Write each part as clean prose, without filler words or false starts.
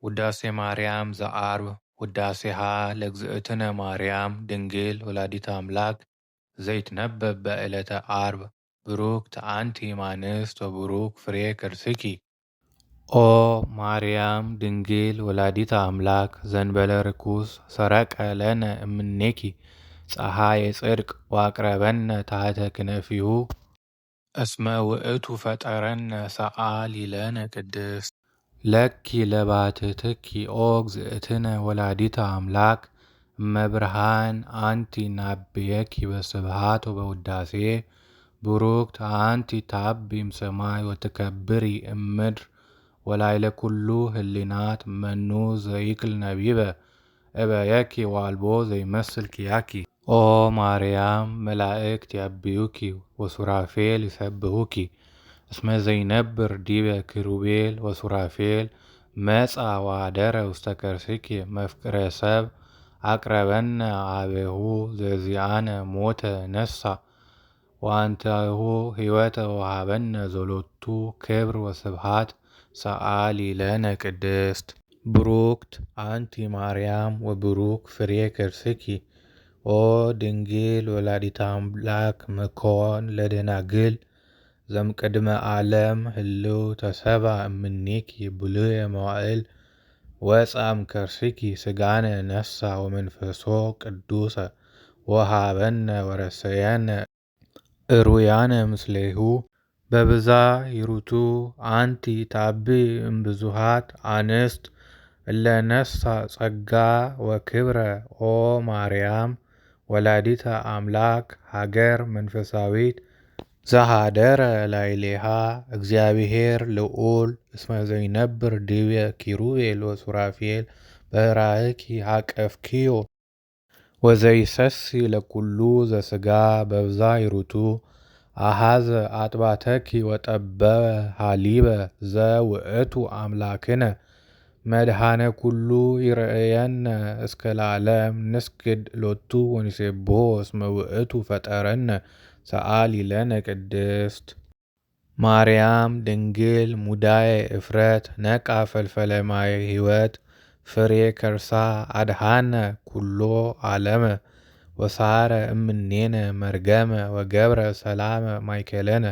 ውዳሴ ማርያም ዘዓርብ ውዳሴሃ ለእግዝእትነ ማርያም ድንግል ወላዲተ አምላክ ዘይትነበብ በዕለተ ዓርብ ብሩክት አንቲ እማንስት ወቡሩክ ፍሬ ከርስኪ። ኦ ማርያም ድንግል ወላዲተ አምላክ ዘንበለ ርኩስ ሰረቀ ለነ እምኔኪ ፀሐየ ጽድቅ ወአቅረበነ ታሕተ ክነፊሁ እስመ ውእቱ ፈጠረነ ሰአሊ ለነ ቅድስት። ለኪ ለባትትኪ ኦ እግዝእትነ ወላዲተ አምላክ እመብርሃን አንቲ ናብየኪ በስብሐት ወበውዳሴ ቡሩክት አንቲ ታቢ እምሰማይ ወትከብሪ እምድር ወላይለ ኩሉ ህሊናት መኑ ዘይክል ነቢበ እበየኪ ዋልቦ ዘይመስል ኪያኪ። ኦ ማርያም መላእክት ያብዩኪ ወሱራፌል ይሰብሁኪ እስመ ዘይነብር ዲበ ኪሩቤል ወሱራፌል መጻ ወአደረ ውስተ ከርስኪ መፍቅረ ሰብ አቅረበነ አቤሁ ዘዚአነ ሞተ ነሳ ወአንተሁ ሕይወተ ወሃበነ ዘሎቱ ክብር ወስብሐት ሰአሊ ለነ ቅድስት። ቡሩክት አንቲ ማርያም ወቡሩክ ፍሬ ከርስኪ። ኦ ድንግል ወላዲተ አምላክ ምኮን ለደናግል ዘምቅድመ ዓለም ህልው ተሰብአ እምኔኪ ብሉየ መዋዕል ወጻም ከርስኪ ስጋነ ነሳ ወመንፈሶ ቅዱሰ ወሃበነ ወረሰየነ እሩያነ ምስሌሁ በብዛ ይሩቱ አንቲ ታቢ እምብዙሃት አንስት እለነሳ ጸጋ ወክብረ። ኦ ማርያም ወላዲተ አምላክ ሀገር መንፈሳዊት ዘሃደረ ላዕሌሃ እግዚአብሔር ልዑል እስመ ዘይነብር ዲበ ኪሩቤል ወሱራፌል በራእኪ ሀቀፍኪዮ ወዘይሰሲ ለኩሉ ዘሥጋ በብዛ ይሩቱ አሃዘ አጥባተኪ ወጠበበ ሃሊበ ዘውእቱ አምላክነ መድኃነ ኩሉ ይርአየነ እስከ ለዓለም ንስግድ ሎቱ ወንሴብሖ እስመ ውእቱ ፈጠረነ ሰአሊ ለነ ቅድስት። ማርያም ድንግል ሙዳየ እፍረት ነቃ ፈልፈለ ማየ ሕይወት ፍሬ ከርሳ አድኃነ ኩሎ ዓለመ ወሳረ እምኔነ መርገመ ወገብረ ሰላመ ማእከለነ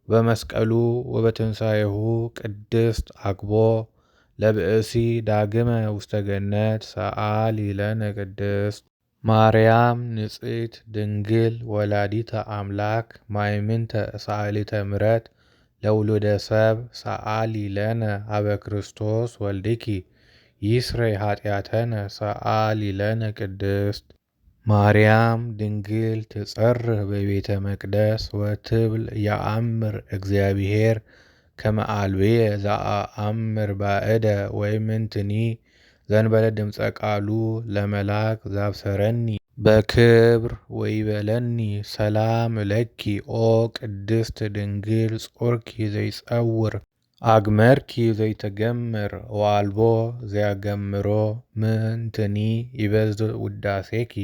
በመስቀሉ ወበትንሣኤሁ ቅድስት አግቦ ለብእሲ ዳግመ ውስተ ገነት ሰአሊ ለነ ቅድስት። ማርያም ንጽሕት ድንግል ወላዲተ አምላክ ማእምንተ ሰአሊተ ምሕረት ለውሉደ ሰብ ሰአሊ ለነ ሀበ ክርስቶስ ወልድኪ ይስረይ ኃጢአተነ ሰአሊ ለነ ቅድስት። ማርያም ድንግል ትጸርህ በቤተ መቅደስ ወትብል ያአምር እግዚአብሔር ከመ አልብየ ዘአአምር ባእደ ወይምንትኒ ዘንበለ ድምፀ ቃሉ ለመላክ ዛብሰረኒ በክብር ወይበለኒ ሰላም ለኪ ኦ ቅድስት ድንግል ጾርኪ ዘይጸውር አግመርኪ ዘይተገምር ወአልቦ ዘያገምሮ ምንትኒ ይበዝሕ ውዳሴኪ።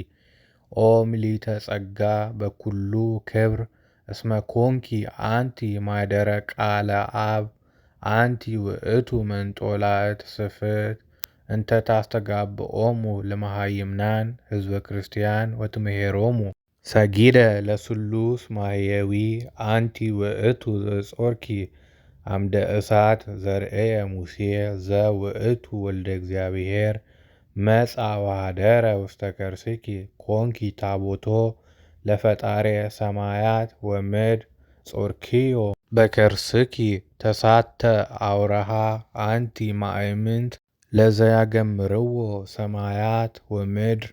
ኦ ምልዕተ ጸጋ በኩሉ ክብር እስመ ኮንኪ አንቲ ማደረ ቃለ አብ አንቲ ውእቱ መንጦላዕት ስፍሕት እንተ ታስተጋብኦሙ ለመሃይምናን ህዝበ ክርስቲያን ወትምሄሮሙ ሰጊደ ለስሉስ ማህየዊ አንቲ ውእቱ ዘጾርኪ አምደ እሳት ዘርእየ ሙሴ ዘውእቱ ወልደ እግዚአብሔር መጻ ወኀደረ ውስተ ከርስኪ ኮንኪ ታቦቶ ለፈጣሬ ሰማያት ወምድር ጾርኪዮ በከርስኪ ተሳተ አውረሃ አንቲ ማእምንት ለዘያገምርዎ ሰማያት ወምድር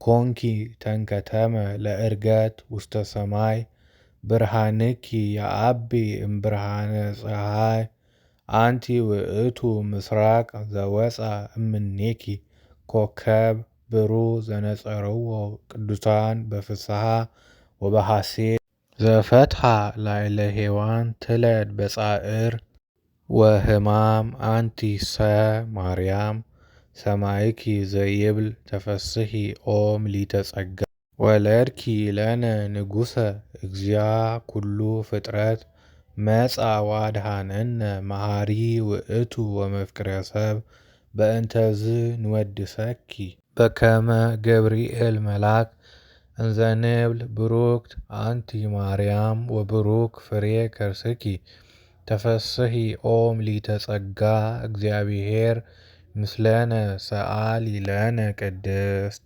ኮንኪ ተንከተመ ለዕርገት ውስተ ሰማይ ብርሃንኪ የአቢ እምብርሃነ ፀሐይ አንቲ ውእቱ ምስራቅ ዘወፃ እምኔኪ ኮከብ ብሩህ ዘነጸርዎ ቅዱሳን በፍስሐ ወበሐሴት ዘፈትሐ ላዕለ ሔዋን ትለድ በጻዕር ወሕማም አንቲ ሰ ማርያም ሰማይኪ ዘይብል ተፈስሒ ኦ ምልዕተ ጸጋ ወለድኪ ለነ ንጉሠ እግዚአ ኩሉ ፍጥረት መጻ ወአድኀነነ መሐሪ ውእቱ ወመፍቅረ ሰብ በእንተዝ ንወድሰኪ በከመ ገብርኤል መልአክ እንዘ ንብል ብሩክት አንቲ ማርያም ወብሩክ ፍሬ ከርስኪ ተፈስሒ ኦ ምልዕተ ጸጋ እግዚአብሔር ምስለነ ሰአሊ ለነ ቅድስት